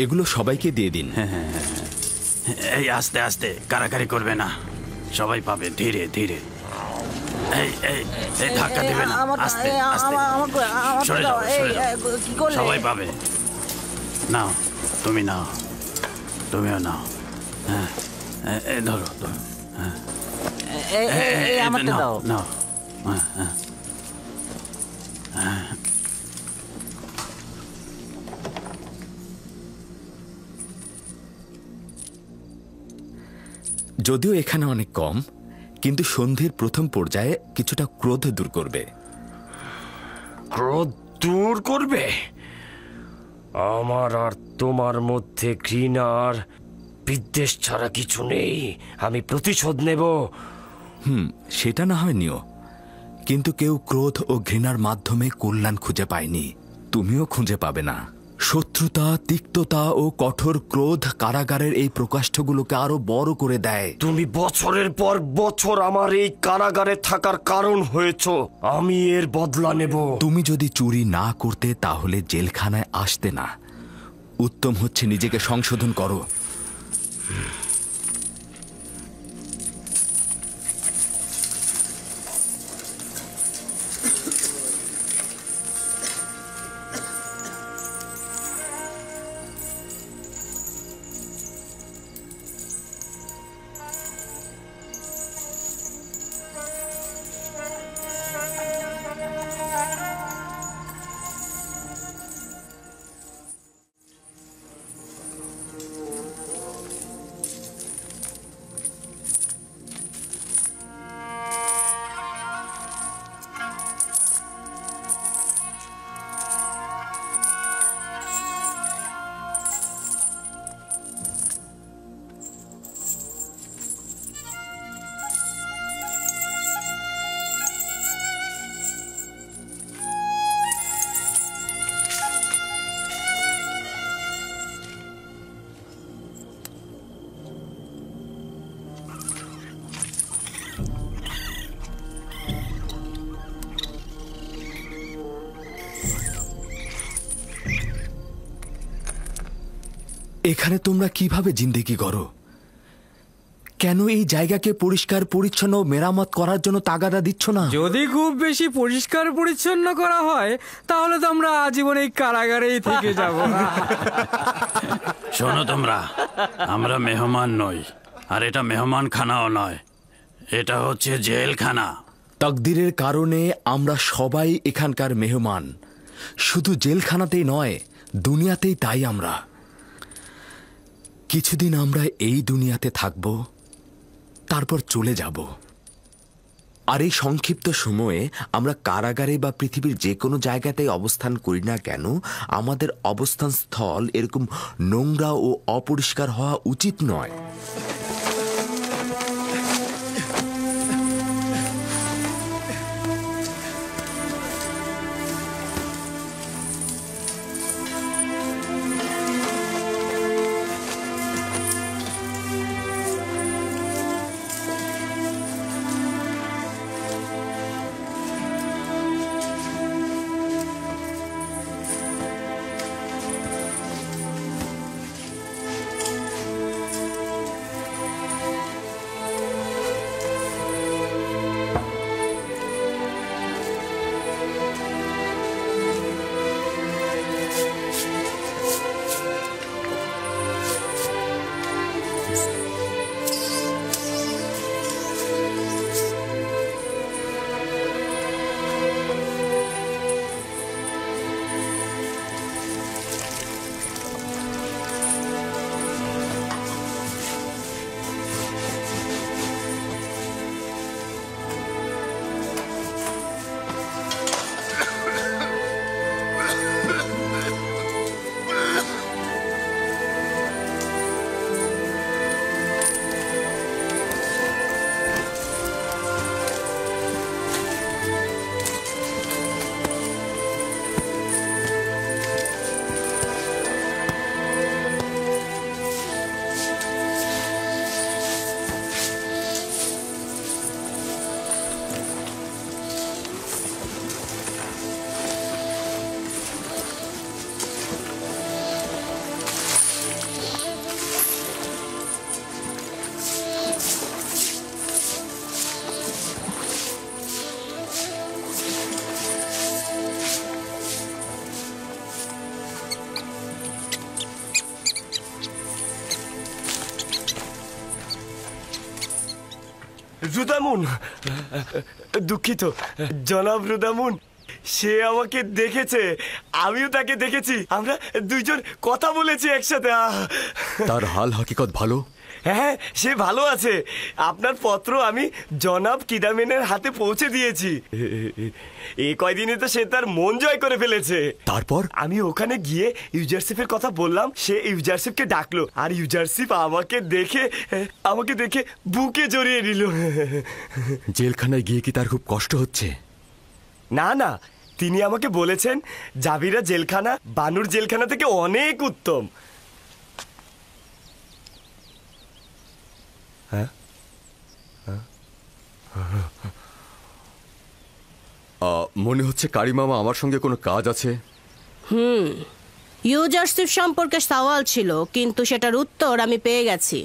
এগুলো সবাইকে দিয়ে দিন। এই আস্তে আস্তে, কারাকারি করবে না, সবাই পাবে, ধীরে ধীরে। এই এই এই ধাক্কা দেবে না, আস্তে আস্তে, সরে যাও, সরে যাও, সবাই পাবে। নাও, তুমি নাও, তুমিও নাও। হ্যাঁ, এই ধরো, ধরো। হ্যাঁ, নাও নাও। হ্যাঁ হ্যাঁ। যদিও এখানে অনেক কম, কিন্তু সন্ধির প্রথম পর্যায়ে কিছুটা ক্রোধ দূর করবে। ক্রোধ দূর করবে? আমার আর তোমার মধ্যে ঘৃণা আর বিদ্বেষ ছাড়া কিছু নেই। আমি প্রতিশোধ নেব। সেটা না হয় নিও, কিন্তু কেউ ক্রোধ ও ঘৃণার মাধ্যমে কল্যাণ খুঁজে পায়নি, তুমিও খুঁজে পাবে না। শত্রুতা, তিক্ততা ও কঠোর ক্রোধ কারাগারের এই প্রকাষ্ঠগুলোকে আরো বড় করে দেয়। তুমি বছরের পর বছর আমার এই কারাগারে থাকার কারণ হয়েছ, আমি এর বদলা নেব। তুমি যদি চুরি না করতে তাহলে জেলখানায় আসতে না। উত্তম হচ্ছে নিজেকে সংশোধন করো। এখানে তোমরা কিভাবে জিন্দেগি করো? কেন এই জায়গাকে পরিষ্কার পরিচ্ছন্ন মেরামত করার জন্য তাগাদা দিচ্ছ না? যদি খুব বেশি পরিষ্কার পরিচ্ছন্ন করা হয় তাহলে তো আমরা আজীবন এই কারাগারেই থেকে যাব। শোনো তোমরা, আমরা মেহমান নই, আর এটা মেহমান খানাও নয়, এটা হচ্ছে জেলখানা। তাকদিরের কারণে আমরা সবাই এখানকার মেহমান, শুধু জেলখানাতেই নয়, দুনিয়াতেই তাই। আমরা কিছুদিন আমরা এই দুনিয়াতে থাকব, তারপর চলে যাব। আর এই সংক্ষিপ্ত সময়ে আমরা কারাগারে বা পৃথিবীর যে কোনো জায়গাতেই অবস্থান করি না কেন, আমাদের অবস্থান স্থল এরকম নোংরা ও অপরিষ্কার হওয়া উচিত নয়। রুদামুন, দুঃখিত জনাব রুদামুন, সে আমাকে দেখেছে, আমিও তাকে দেখেছি, আমরা দুইজন কথা বলেছি একসাথে। তার হাল হাকিকত ভালো? হ্যাঁ, সে ভালো আছে। আপনার পত্র আমি জনাব কিদামেনের হাতে পৌঁছে দিয়েছি। এই কয়দিনে তো সে তার মন জয় করে ফেলেছে। তারপর আমি ওখানে গিয়ে ইউজারশিপের কথা বললাম, সে ইউজারশিপকে ডাকলো, আর ইউজারশিপ আমাকে দেখে বুকে জড়িয়ে নিল। জেলখানায় গিয়ে কি তার খুব কষ্ট হচ্ছে? না না, তিনি আমাকে বলেছেন জাবিরা জেলখানা বানুর জেলখানা থেকে অনেক উত্তম। মনে হচ্ছে কারি মামা আমার সঙ্গে কোনো কাজ আছে। ইউজারশিপ সম্পর্কে সওয়াল ছিল, কিন্তু সেটার উত্তর আমি পেয়ে গেছি।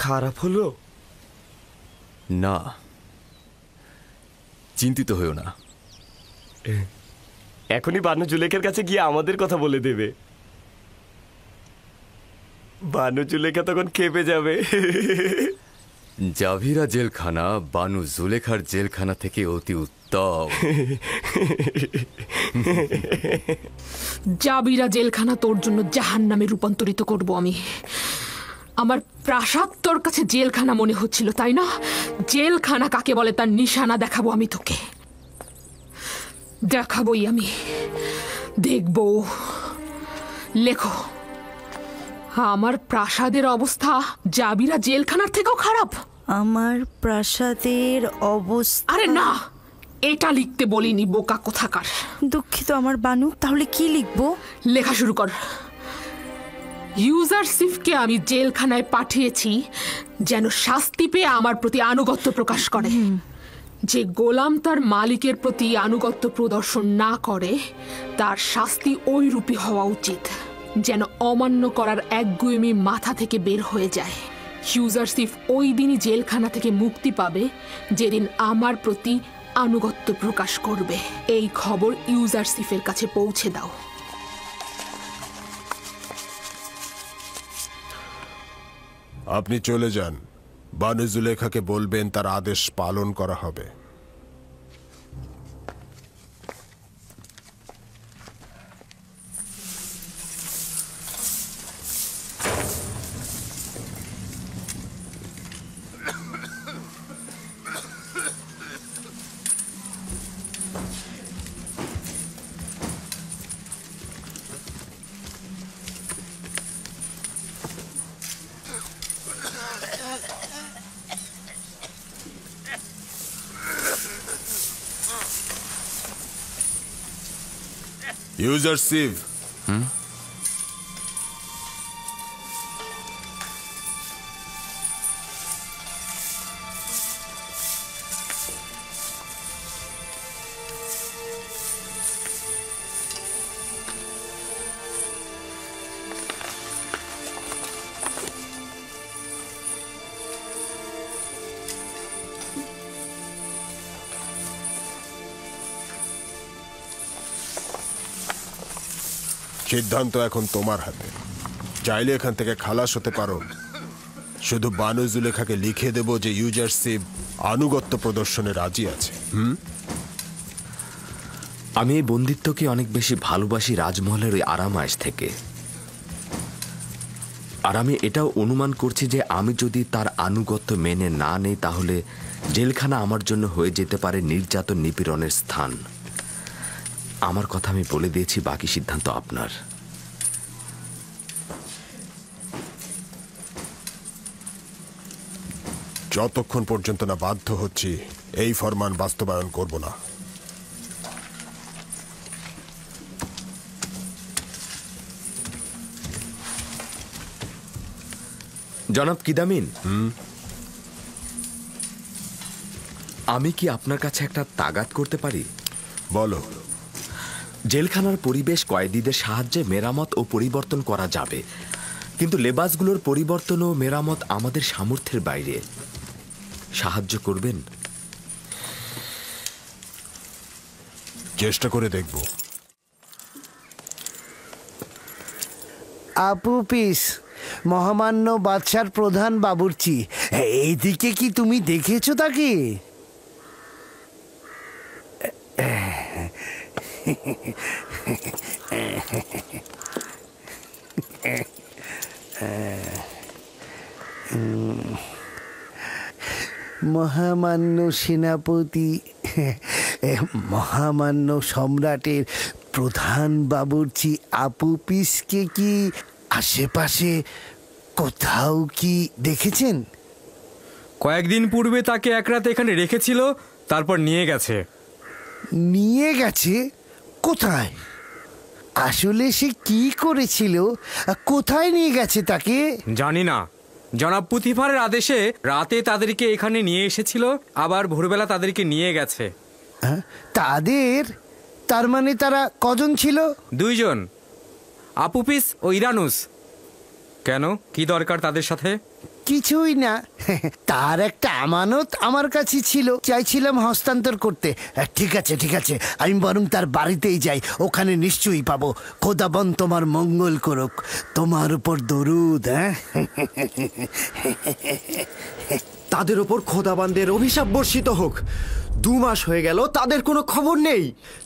খারাপ হলো না, চিন্তিত হয়েও না। এখনই বানু জুলেখার কাছে গিয়ে আমাদের কথা বলে দেবে। বানু জুলেখা তখন খেপে যাবে। জাভিরা জেলখানা বানু জুলেখার জেলখানা থেকে অতি উত্তম। জাবিরা জেলখানা তোর জন্য জাহান্নামে রূপান্তরিত করব আমি। আমার প্রাসাদ তোর কাছে জেলখানা মনে হচ্ছিল, তাই না? জেলখানা কাকে বলে তার নিশানা দেখাবো আমি তোকে, দেখাবোই আমি, দেখবো। লেখো, আমার প্রাসাদের অবস্থা জাবিরা জেলখানার থেকেও খারাপ। আমার প্রাসাদের অবস্থা? আরে না, এটা লিখতে বলিনি, বোকা কোথাকার। দুঃখিত আমার বানু, তাহলে কি লিখবো? লেখা শুরু কর। ইউজারশিপকে আমি জেলখানায় পাঠিয়েছি যেন শাস্তি পেয়ে আমার প্রতি আনুগত্য প্রকাশ করে। যে গোলাম তার মালিকের প্রতি আনুগত্য প্রদর্শন না করে তার শাস্তি ওই রূপী হওয়া উচিত যেন অমান্য করার একগুঁয়েমি মাথা থেকে বের হয়ে যায়। ইউজারশিপ ওই দিনই জেলখানা থেকে মুক্তি পাবে যেদিন আমার প্রতি আনুগত্য প্রকাশ করবে। এই খবর ইউজারশিপের কাছে পৌঁছে দাও। আপনি চলে যান, বানু জুলেখাকে বলবেন তার আদেশ পালন করা হবে। ইউজারশিপ, সিদ্ধান্ত এখন তোমার হাতে। চাইলে এখান থেকে খালাস হতে পারো, শুধু বানু জুলেখাকে লিখে দেব যে ইউজারশিপ আনুগত্য প্রদর্শনে রাজি আছে। আমি এই বন্দিত্বকে অনেক বেশি ভালোবাসি রাজমহলের ওই আরামায়েশ থেকে। আর আমি এটাও অনুমান করছি যে আমি যদি তার আনুগত্য মেনে না নেই তাহলে জেলখানা আমার জন্য হয়ে যেতে পারে নির্যাতন নিপীড়নের স্থান। আমার কথা আমি বলে দিয়েছি, বাকি সিদ্ধান্ত আপনার। যতক্ষণ পর্যন্ত না বাধ্য হচ্ছি এই ফরমান বাস্তবায়ন করব না। জনাব কিদামিন, আমি কি আপনার কাছে একটা তাগাদ করতে পারি? বলো। জেলখানার পরিবেশ কয়েদিদের সাহায্যে মেরামত ও পরিবর্তন করা যাবে, কিন্তু লেবাসগুলোর পরিবর্তন ও মেরামত আমাদের সামর্থ্যের বাইরে। সাহায্য করবেন? চেষ্টা করে দেখব। আপুপিস, মহামান্য বাদশার প্রধান বাবুর্চি, এইদিকে কি তুমি দেখেছো তাকে? মহামান্য সেনাপতি, মহামান্য সম্রাটের প্রধান বাবুর্চি আপুপিসকে কি আশেপাশে কোথাও কি দেখেছেন? কয়েকদিন পূর্বে তাকে এক রাত এখানে রেখেছিল, তারপর নিয়ে গেছে। নিয়ে গেছে? কোথায়? আসলে সে কি করেছিল? কোথায় নিয়ে গেছে তাকে? জানি না। জনাব পুতিফারের আদেশে রাতে তাদেরকে এখানে নিয়ে এসেছিল, আবার ভোরবেলা তাদেরকে নিয়ে গেছে। তাদের? তার মানে তারা কজন ছিল? 2 জন, আপুপিস ও ইরানুস। কেন, কি দরকার তাদের সাথে? কিছুই না, তার একটা আমানত আমার কাছে ছিল, চাইছিলাম হস্তান্তর করতে। ঠিক আছে ঠিক আছে, আমি বরং তার বাড়িতেই যাই, ওখানে নিশ্চয়ই পাবো। খোদাবন তোমার মঙ্গল করুক, তোমার উপর দরুদ। তাদের উপর খোদাবানদের অভিশাপ বর্ষিত হোক। 2 মাস হয়ে গেল, তাদের কোনো খবর নেই।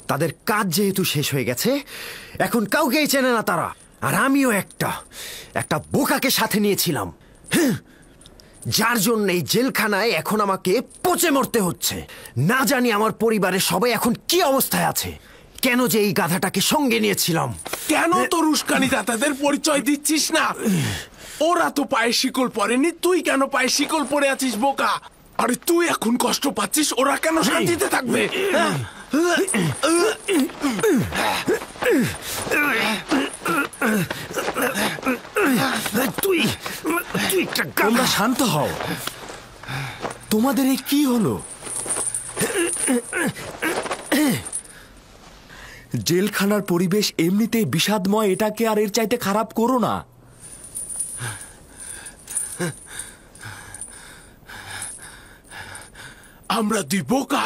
তাদের কাজ যেহেতু শেষ হয়ে গেছে, এখন কাউকেই চেনে না তারা। আর আমিও একটা বোকাকে সাথে নিয়েছিলাম, যার জন্য এই জেলখানায় এখন আমাকে পচে মরতে হচ্ছে। না জানি আমার পরিবারের সবাই এখন কি অবস্থায় আছে। কেন যে এই গাধাটাকে সঙ্গে নিয়েছিলাম। কেন তোর উস্কানি দাতাদের পরিচয় দিচ্ছিস না? ওরা তো পায়ে শিকল পরেনি, তুই কেন পায়ে শিকল পরে আছিস বোকা? আরে তুই এখন কষ্ট পাচ্ছিস, ওরা কেন শান্তিতে থাকবে? তোমরা শান্ত হও। তোমাদের এই কি হলো? জেলখানার পরিবেশ এমনিতেই বিষাদময়, এটাকে আর এর চাইতে খারাপ করো না। আমরা 2 বোকা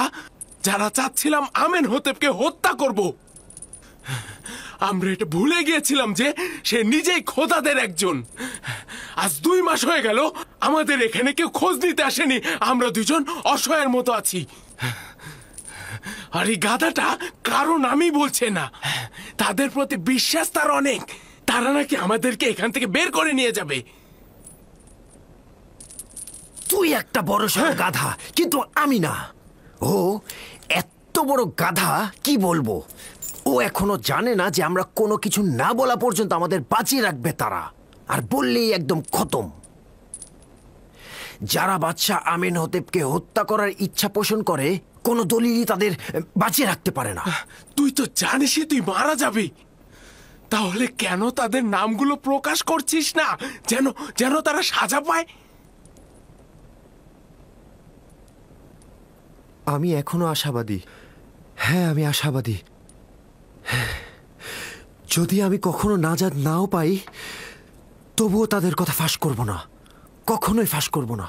যারা চাচ্ছিলাম আমেনহোতেপকে হত্যা করব। আমরা এটা ভুলে গিয়েছিলাম যে সে নিজেই খোদাদের একজন। আজ 2 মাস হয়ে গেল, আমাদের এখানে কেউ খোঁজ নিতে আসেনি। আমরা 2 জন অসহায়ের মতো আছি। আর এই গাধাটা কারো নামই বলছে না। তাদের প্রতি বিশ্বাস তার অনেক। তারা নাকি আমাদেরকে এখান থেকে বের করে নিয়ে যাবে। তুই একটা বড় সড় গাধা, কিন্তু আমি না। ও এত বড় গাধা, কি বলবো। ও এখনো জানে না যে আমরা কোনো কিছু না বলা পর্যন্ত আমাদের বাঁচিয়ে রাখবে তারা, আর বললেই একদম খতম। যারা বাদশাহ আমেনহোতেপকে হত্যা করার ইচ্ছা পোষণ করে, কোনো দলিলই তাদের বাঁচিয়ে রাখতে পারে না। তুই তো জানিসই তুই মারা যাবি, তাহলে কেন তাদের নামগুলো প্রকাশ করছিস না, যেন তারা সাজা পায়? আমি এখনো আশাবাদী। হ্যাঁ, আমি আশাবাদী। যদি আমি কখনো নাজাত নাও পাই, তবুও তাদের কথা ফাঁস করব না, কখনোই ফাঁস করব না।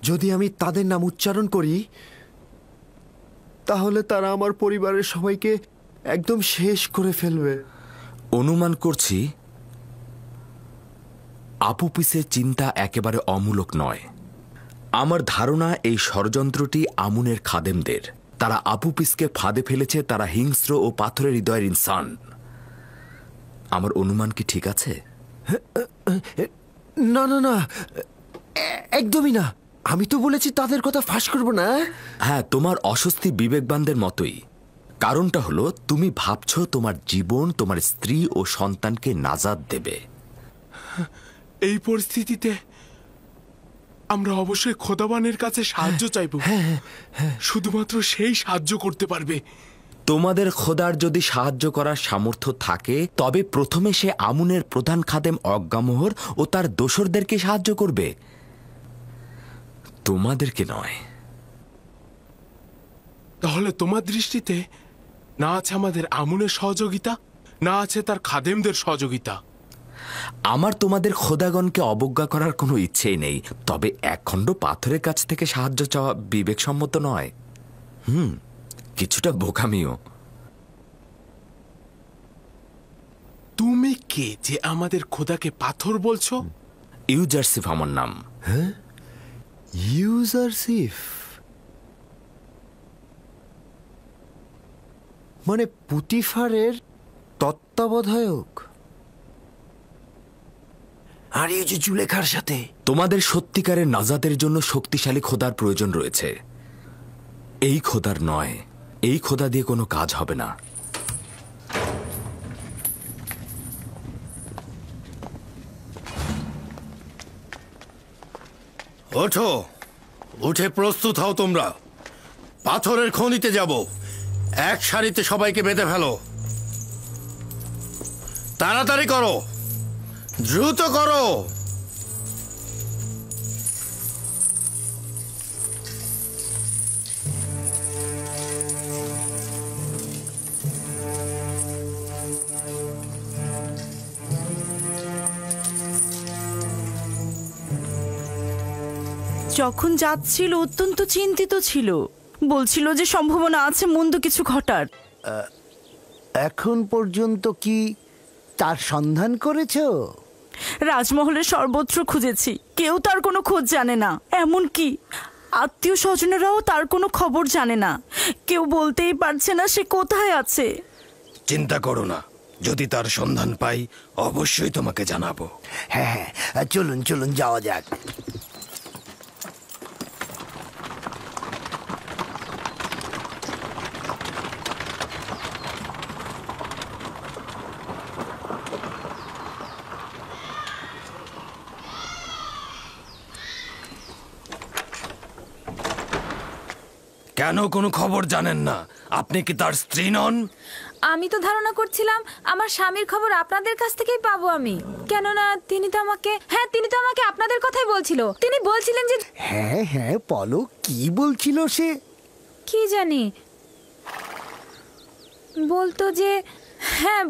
যদি আমি তাদের নাম উচ্চারণ করি, তাহলে তারা আমার পরিবারের সবাইকে একদম শেষ করে ফেলবে। অনুমান করছি আপুপিসের চিন্তা একেবারে অমূলক নয়। আমার ধারণা এই ষড়যন্ত্রটি আমুনের খাদেমদের। তারা আপুপিসকে ফাঁদে ফেলেছে। তারা হিংস্র ও পাথরের হৃদয়ের ইনসান। আমার অনুমান কি ঠিক আছে? না না না, একদমই না। আমি তো বলেছি তাদের কথা ফাঁস করব না। হ্যাঁ, তোমার অস্বস্তি বিবেকবানদের মতোই। কারণটা হলো তুমি ভাবছো তোমার জীবন তোমার স্ত্রী ও সন্তানকে নাজাত দেবে। এই পরিস্থিতিতে আমরা অবশ্যই খোদাবানের কাছে সাহায্য চাইব। শুধুমাত্র সেই সাহায্য করতে পারবে। তোমাদের খোদার যদি সাহায্য করার সামর্থ্য থাকে, তবে প্রথমে সে আমুনের প্রধান খাদেম অজ্ঞামোহর ও তার দোসরদেরকে সাহায্য করবে, তোমাদেরকে নয়। তাহলে তোমার দৃষ্টিতে না আছে আমাদের আমুনের সহযোগিতা, না আছে তার খাদেমদের সহযোগিতা। আমার তোমাদের খোদাগণকে অবজ্ঞা করার কোনো ইচ্ছেই নেই, তবে 1 খণ্ড পাথরের কাছ থেকে সাহায্য চাওয়া বিবেকসম্মত নয়। কিছুটা বোকামিও। তুমি কে যে আমাদের খোদাকে পাথর বলছো? ইউজারসিফ আমার নাম। হ্যাঁ, ইউজারসিফ মানে পুতিফারের তত্ত্বাবধায়ক। আর এই যে জুলেখার সাথে তোমাদের সত্যিকারের নাজাতের জন্য শক্তিশালী খোদার প্রয়োজন রয়েছে। এই খোদার নয়, এই খোদা দিয়ে কোনো কাজ হবে না। ওঠো, উঠে প্রস্তুত হও তোমরা। পাথরের খনিতে যাব। এক সারিতে সবাইকে বেঁধে ফেলো। তাড়াতাড়ি করো, দ্রুত করো। যখন যাচ্ছিল অত্যন্ত চিন্তিত ছিল, বলছিল যে সম্ভাবনা আছে মন্দ কিছু ঘটার। এখন পর্যন্ত কি তার সন্ধান করেছো? রাজমহলের সর্বত্র খুঁজেছি, কেউ তার কোনো খোঁজ জানে না। এমনকি আত্মীয় স্বজনেরাও তার কোনো খবর জানে না। কেউ বলতেই পারছে না সে কোথায় আছে। চিন্তা করো না, যদি তার সন্ধান পাই অবশ্যই তোমাকে জানাবো। হ্যাঁ হ্যাঁ, চলুন চলুন যাওয়া যাক। কেন কোনো খবর জানেন না? আপনি কি তার স্ত্রী নন? আমি তো ধারণা করছিলাম আমার স্বামীর খবর আপনাদের কাছ থেকেই পাবো আমি, কেননা তিনি তো আমাকে আপনাদের কথাই বলছিল। তিনি বলছিলেন যে হ্যাঁ হ্যাঁ, বলো কি বলছিল সে? কি জানি,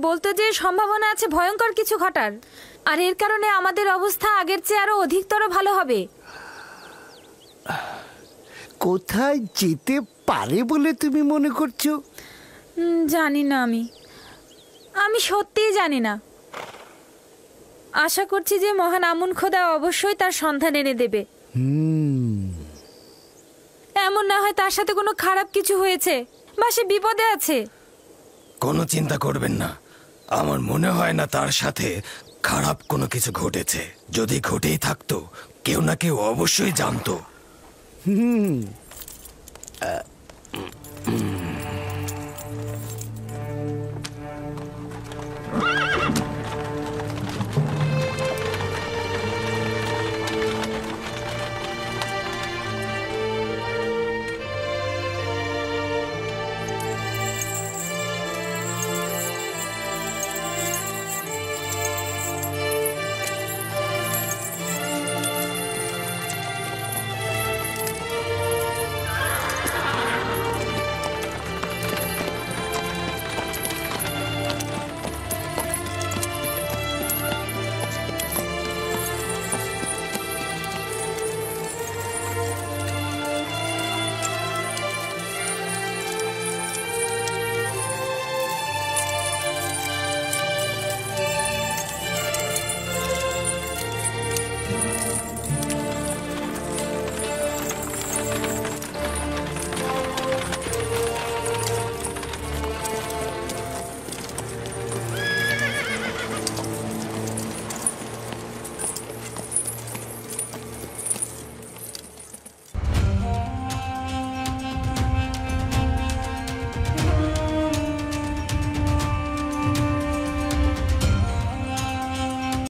বলতো যে সম্ভাবনা আছে ভয়ঙ্কর কিছু ঘটার, আর এর কারণে আমাদের অবস্থা আগের চেয়ে আরো অধিকতর ভালো হবে। কোথায় যেতে পারে বলে তুমি মনে করছো? জানি না, আমি সত্যিই জানি না। আশা করছি যে মহান আমুন খোদা অবশ্যই তার সন্ধান এনে দেবে। এমন না হয় তার সাথে কোনো খারাপ কিছু হয়েছে বা সে বিপদে আছে। কোনো চিন্তা করবেন না, আমার মনে হয় না তার সাথে খারাপ কোনো কিছু ঘটেছে। যদি ঘটেই থাকতো কেউ না কেউ অবশ্যই জানতো।